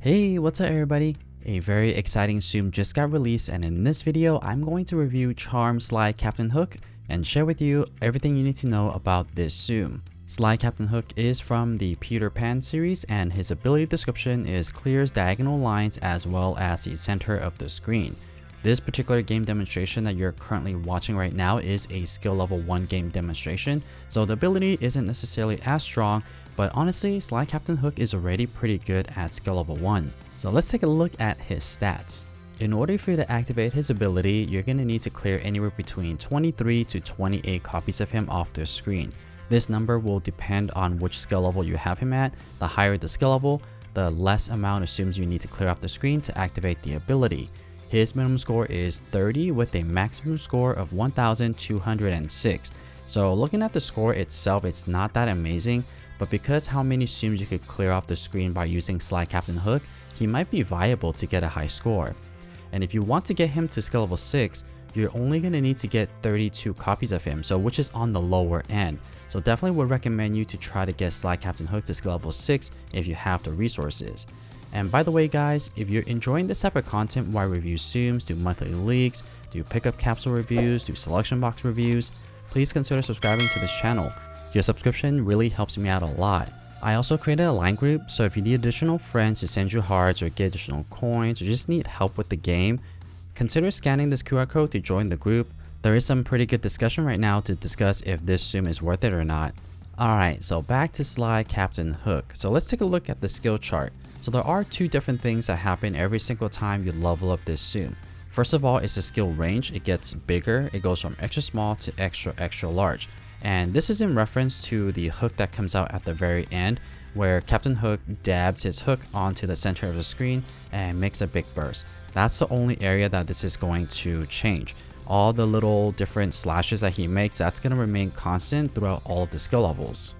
Hey, what's up everybody? A very exciting Tsum just got released, and in this video I'm going to review Charm Sly Captain Hook and share with you everything you need to know about this Tsum. Sly Captain Hook is from the Peter Pan series, and his ability description is clears diagonal lines as well as the center of the screen. This particular game demonstration that you're currently watching right now is a skill level 1 game demonstration, so the ability isn't necessarily as strong, but honestly, Sly Captain Hook is already pretty good at skill level 1. So let's take a look at his stats. In order for you to activate his ability, you're going to need to clear anywhere between 23 to 28 copies of him off the screen. This number will depend on which skill level you have him at. The higher the skill level, the less amount of Tsums you need to clear off the screen to activate the ability. His minimum score is 30 with a maximum score of 1206. So looking at the score itself, it's not that amazing, but because how many Tsums you could clear off the screen by using Sly Captain Hook, he might be viable to get a high score. And if you want to get him to skill level 6, you're only going to need to get 32 copies of him, so which is on the lower end. So definitely would recommend you to try to get Sly Captain Hook to skill level 6 if you have the resources. And by the way guys, if you're enjoying this type of content where I review Tsums, do monthly leaks, do pickup capsule reviews, do selection box reviews, please consider subscribing to this channel. Your subscription really helps me out a lot. I also created a line group, so if you need additional friends to send you hearts or get additional coins or just need help with the game, consider scanning this QR code to join the group. There is some pretty good discussion right now to discuss if this Tsum is worth it or not. Alright, so back to Sly Captain Hook. So let's take a look at the skill chart. So there are two different things that happen every single time you level up this Tsum. First of all, it's the skill range. It gets bigger. It goes from extra small to extra large. And this is in reference to the hook that comes out at the very end, where Captain Hook dabs his hook onto the center of the screen and makes a big burst. That's the only area that this is going to change. All the little different slashes that he makes, that's going to remain constant throughout all of the skill levels.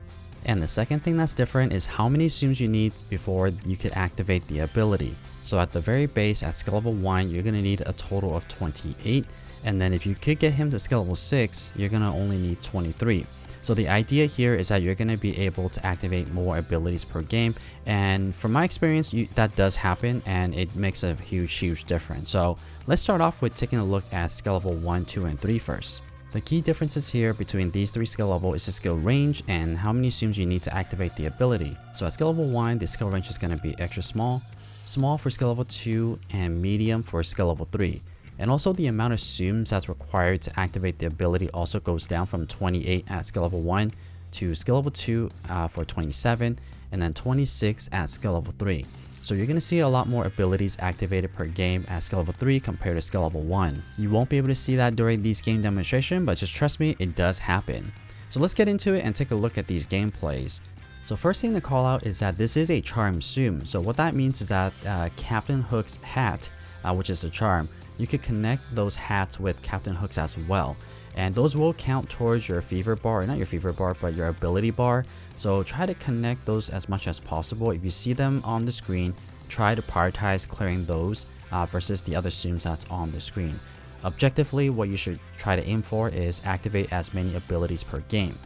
And the second thing that's different is how many Tsums you need before you can activate the ability. So at the very base, at skill level 1, you're going to need a total of 28. And then if you could get him to skill level 6, you're going to only need 23. So the idea here is that you're going to be able to activate more abilities per game. And from my experience, that does happen, and it makes a huge difference. So let's start off with taking a look at skill level 1, 2, and 3 first. The key differences here between these three skill levels is the skill range and how many Tsums you need to activate the ability. So at skill level 1, the skill range is going to be extra small, small for skill level 2, and medium for skill level 3. And also the amount of Tsums that's required to activate the ability also goes down from 28 at skill level 1 to skill level 2 for 27, and then 26 at skill level 3. So you're going to see a lot more abilities activated per game at skill level 3 compared to skill level 1. You won't be able to see that during these game demonstrations, but just trust me, it does happen. So let's get into it and take a look at these gameplays. So first thing to call out is that this is a charm Tsum. So what that means is that Captain Hook's hat, which is the charm, you could connect those hats with Captain Hook's as well. And those will count towards your fever bar, not your fever bar, but your ability bar. So try to connect those as much as possible. If you see them on the screen, try to prioritize clearing those versus the other Tsums that's on the screen. Objectively, what you should try to aim for is activate as many abilities per game.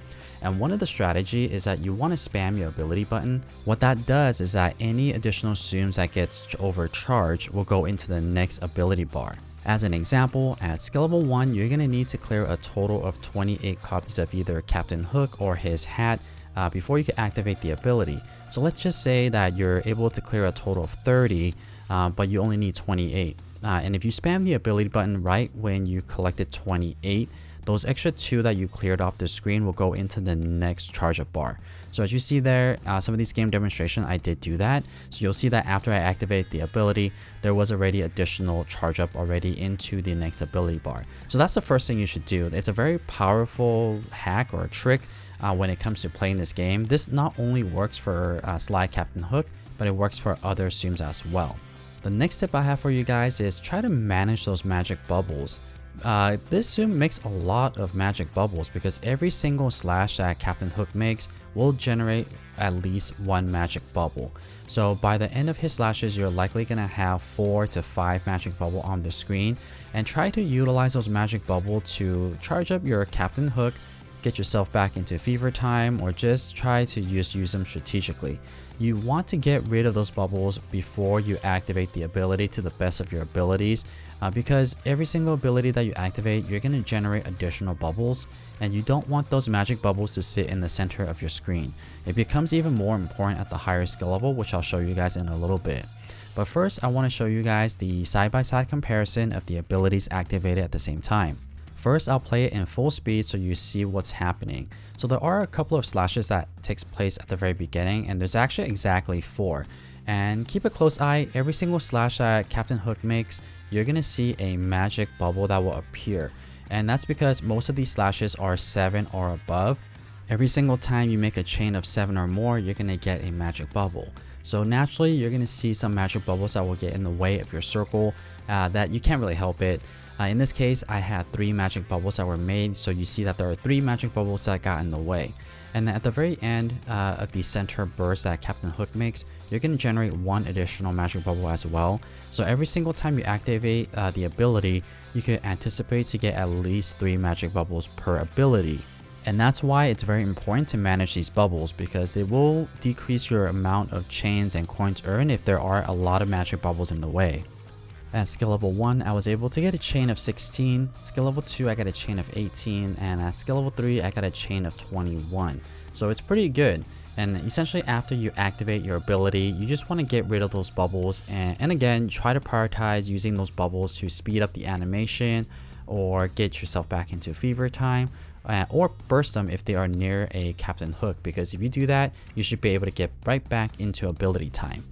And one of the strategy is that you want to spam your ability button. What that does is that any additional Tsums that gets overcharged will go into the next ability bar. As an example, at skill level 1, you're going to need to clear a total of 28 copies of either Captain Hook or his hat before you can activate the ability. So let's just say that you're able to clear a total of 30, but you only need 28. And if you spam the ability button right when you collected 28, those extra 2 that you cleared off the screen will go into the next charge up bar. So as you see there, some of these game demonstrations, I did do that. So you'll see that after I activated the ability, there was already additional charge up already into the next ability bar. So that's the first thing you should do. It's a very powerful hack or a trick when it comes to playing this game. This not only works for Sly Captain Hook, but it works for other Tsums as well. The next tip I have for you guys is try to manage those magic bubbles. This Tsum makes a lot of magic bubbles because every single slash that Captain Hook makes will generate at least one magic bubble. So by the end of his slashes, you're likely going to have 4 to 5 magic bubble on the screen, and try to utilize those magic bubble to charge up your Captain Hook get yourself back into fever time, or just try to use them strategically. You want to get rid of those bubbles before you activate the ability to the best of your abilities, because every single ability that you activate, you're going to generate additional bubbles, and you don't want those magic bubbles to sit in the center of your screen. It becomes even more important at the higher skill level, which I'll show you guys in a little bit. But first, I want to show you guys the side-by-side comparison of the abilities activated at the same time. First, I'll play it in full speed so you see what's happening. So there are a couple of slashes that takes place at the very beginning, and there's actually exactly 4. And keep a close eye, every single slash that Captain Hook makes, you're going to see a magic bubble that will appear. And that's because most of these slashes are 7 or above. Every single time you make a chain of 7 or more, you're going to get a magic bubble. So naturally, you're going to see some magic bubbles that will get in the way of your circle that you can't really help it. In this case, I had 3 magic bubbles that were made, so you see that there are 3 magic bubbles that got in the way. And then at the very end of the center burst that Captain Hook makes, you're going to generate 1 additional magic bubble as well. So every single time you activate the ability, you can anticipate to get at least 3 magic bubbles per ability. And that's why it's very important to manage these bubbles, because they will decrease your amount of chains and coins earned if there are a lot of magic bubbles in the way. At skill level 1, I was able to get a chain of 16, skill level 2 I got a chain of 18, and at skill level 3 I got a chain of 21. So it's pretty good. And essentially after you activate your ability, you just want to get rid of those bubbles, and again, try to prioritize using those bubbles to speed up the animation or get yourself back into fever time. Or burst them if they are near a Captain Hook, because if you do that, you should be able to get right back into ability time.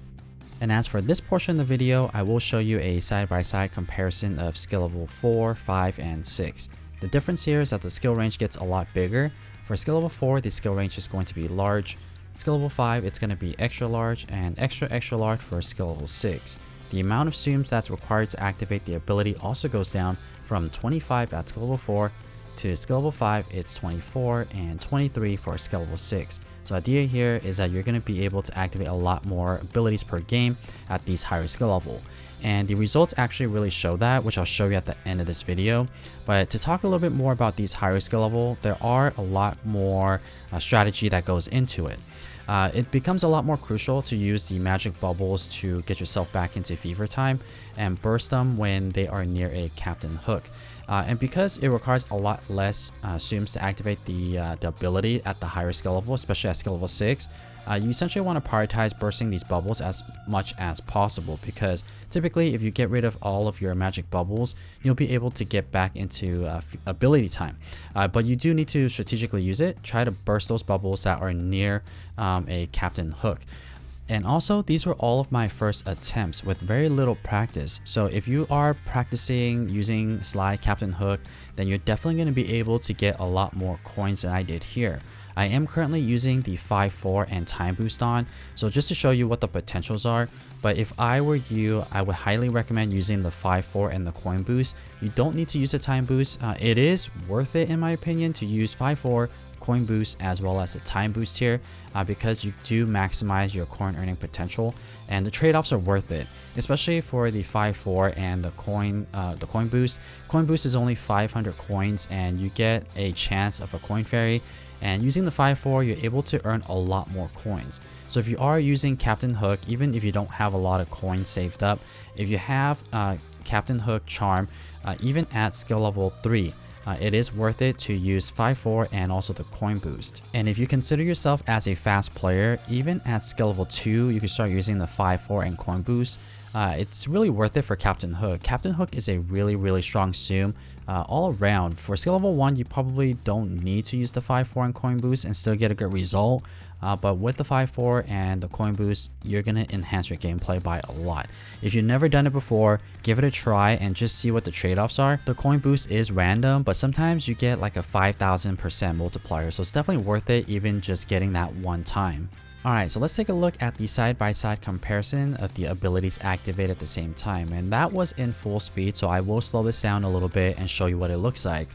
And as for this portion of the video, I will show you a side-by-side comparison of skill level 4, 5, and 6. The difference here is that the skill range gets a lot bigger. For skill level 4, the skill range is going to be large. Skill level 5, it's going to be extra large, and extra large for skill level 6. The amount of zooms that's required to activate the ability also goes down from 25 at skill level 4 to skill level 5, it's 24, and 23 for skill level 6. So the idea here is that you're going to be able to activate a lot more abilities per game at these higher skill level. And the results actually really show that, which I'll show you at the end of this video. But to talk a little bit more about these higher skill level, there are a lot more strategy that goes into it. It becomes a lot more crucial to use the magic bubbles to get yourself back into fever time and burst them when they are near a Captain Hook. And because it requires a lot less zooms to activate the ability at the higher skill level, especially at skill level 6, you essentially want to prioritize bursting these bubbles as much as possible, because typically if you get rid of all of your magic bubbles, you'll be able to get back into ability time. But you do need to strategically use it. Try to burst those bubbles that are near a Captain Hook. And also, these were all of my first attempts with very little practice. So if you are practicing using Sly Captain Hook, then you're definitely going to be able to get a lot more coins than I did here. I am currently using the 5-4 and time boost on, so just to show you what the potentials are. But if I were you, I would highly recommend using the 5-4 and the coin boost. You don't need to use the time boost. It is worth it in my opinion to use 5-4, coin boost, as well as a time boost here, because you do maximize your coin earning potential, and the trade-offs are worth it, especially for the 5-4 and the coin boost. Coin boost is only 500 coins and you get a chance of a coin fairy, and using the 5-4 you're able to earn a lot more coins. So if you are using Captain Hook, even if you don't have a lot of coins saved up, if you have Captain Hook Charm, even at skill level 3, it is worth it to use 5-4 and also the coin boost. And if you consider yourself as a fast player, even at skill level 2, you can start using the 5-4 and coin boost. It's really worth it for Captain Hook. Captain Hook is a really strong zoom all around. For skill level 1, you probably don't need to use the 5-4 and coin boost and still get a good result. But with the 5-4 and the coin boost, you're going to enhance your gameplay by a lot. If you've never done it before, give it a try and just see what the trade-offs are. The coin boost is random, but sometimes you get like a 5,000% multiplier, so it's definitely worth it even just getting that one time. Alright, so let's take a look at the side-by-side comparison of the abilities activated at the same time, and that was in full speed, so I will slow this down a little bit and show you what it looks like.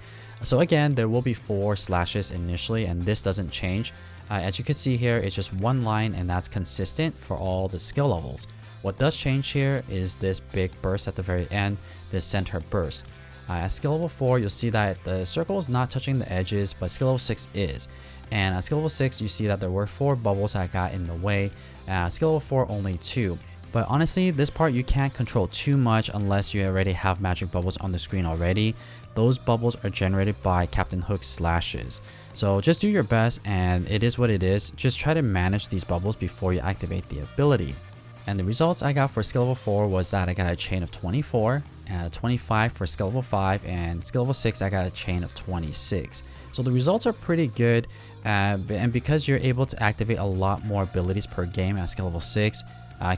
So again, there will be 4 slashes initially, and this doesn't change. As you can see here, it's just one line, and that's consistent for all the skill levels. What does change here is this big burst at the very end, this center burst. At skill level 4, you'll see that the circle is not touching the edges, but skill level 6 is. And at skill level 6, you see that there were 4 bubbles that got in the way. Skill level 4, only 2. But honestly, this part you can't control too much unless you already have magic bubbles on the screen already. Those bubbles are generated by Captain Hook's slashes. So just do your best, and it is what it is. Just try to manage these bubbles before you activate the ability. And the results I got for skill level 4 was that I got a chain of 24, 25 for skill level 5, and skill level 6 I got a chain of 26. So the results are pretty good, and because you're able to activate a lot more abilities per game at skill level 6,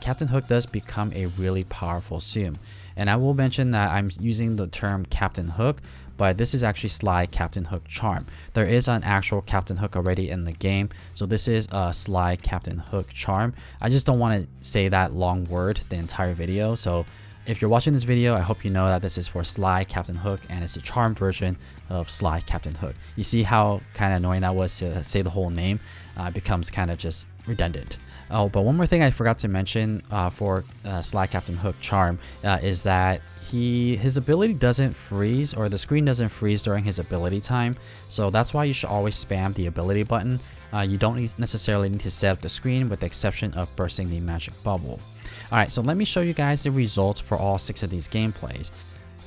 Captain Hook does become a really powerful Tsum. And I will mention that I'm using the term Captain Hook, but this is actually Sly Captain Hook Charm. There is an actual Captain Hook already in the game, so this is a Sly Captain Hook Charm. I just don't want to say that long word the entire video, so if you're watching this video, I hope you know that this is for Sly Captain Hook, and it's a charm version of Sly Captain Hook. You see how kind of annoying that was to say the whole name? It becomes kind of just redundant. Oh, but one more thing I forgot to mention for Sly Captain Hook Charm is that his ability doesn't freeze, or the screen doesn't freeze during his ability time. So that's why you should always spam the ability button. You don't necessarily need to set up the screen, with the exception of bursting the magic bubble. Alright, so let me show you guys the results for all 6 of these gameplays.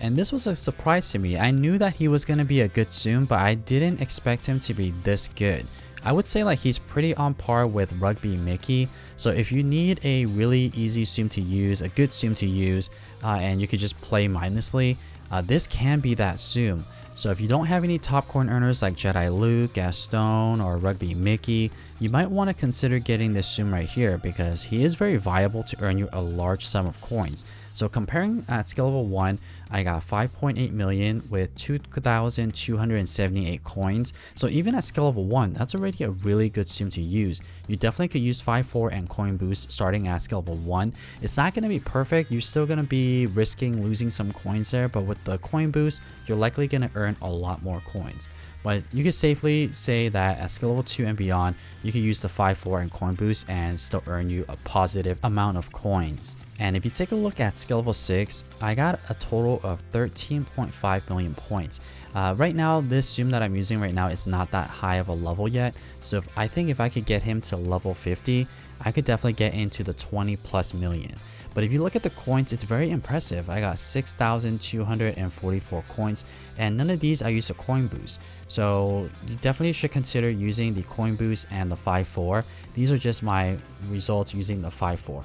And this was a surprise to me. I knew that he was going to be a good Tsum, but I didn't expect him to be this good. I would say like he's pretty on par with Rugby Mickey. So if you need a really easy Tsum to use, a good Tsum to use, and you could just play mindlessly, this can be that Tsum. So if you don't have any top coin earners like Jedi Luke, Gaston, or Rugby Mickey, you might want to consider getting this Tsum right here, because he is very viable to earn you a large sum of coins. So comparing at skill level 1, I got 5.8 million with 2,278 coins. So even at skill level 1, that's already a really good Tsum to use. You definitely could use 5-4 and coin boost starting at skill level 1. It's not going to be perfect. You're still going to be risking losing some coins there, but with the coin boost, you're likely going to earn a lot more coins. But you could safely say that at skill level 2 and beyond, you can use the 5-4 and coin boost and still earn you a positive amount of coins. And if you take a look at skill level 6, I got a total of 13.5 million points. Right now, this Tsum that I'm using right now is not that high of a level yet. So I think if I could get him to level 50, I could definitely get into the 20+ million. But if you look at the coins, it's very impressive. I got 6,244 coins, and none of these I use a coin boost. So you definitely should consider using the coin boost and the 5-4. These are just my results using the 5-4.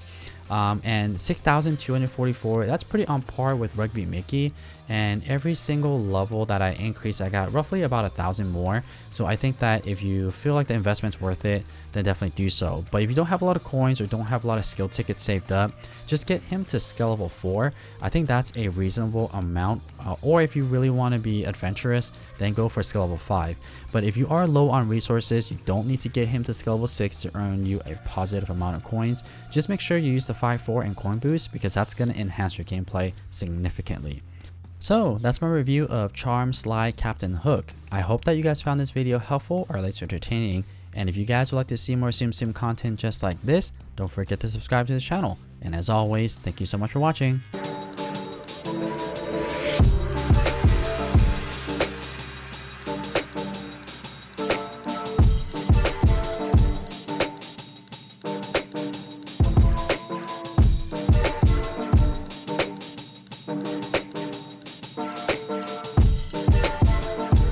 And 6,244, that's pretty on par with Rugby Mickey. And every single level that I increase, I got roughly about 1,000 more. So I think that if you feel like the investment's worth it, then definitely do so. But if you don't have a lot of coins or don't have a lot of skill tickets saved up, just get him to skill level 4. I think that's a reasonable amount. Or if you really want to be adventurous, then go for skill level 5. But if you are low on resources, you don't need to get him to skill level 6 to earn you a positive amount of coins. Just make sure you use the 5-4 and coin boost, because that's going to enhance your gameplay significantly. So that's my review of Charm Sly Captain Hook. I hope that you guys found this video helpful or at least entertaining. And if you guys would like to see more Tsum Tsum content just like this, don't forget to subscribe to the channel. And as always, thank you so much for watching.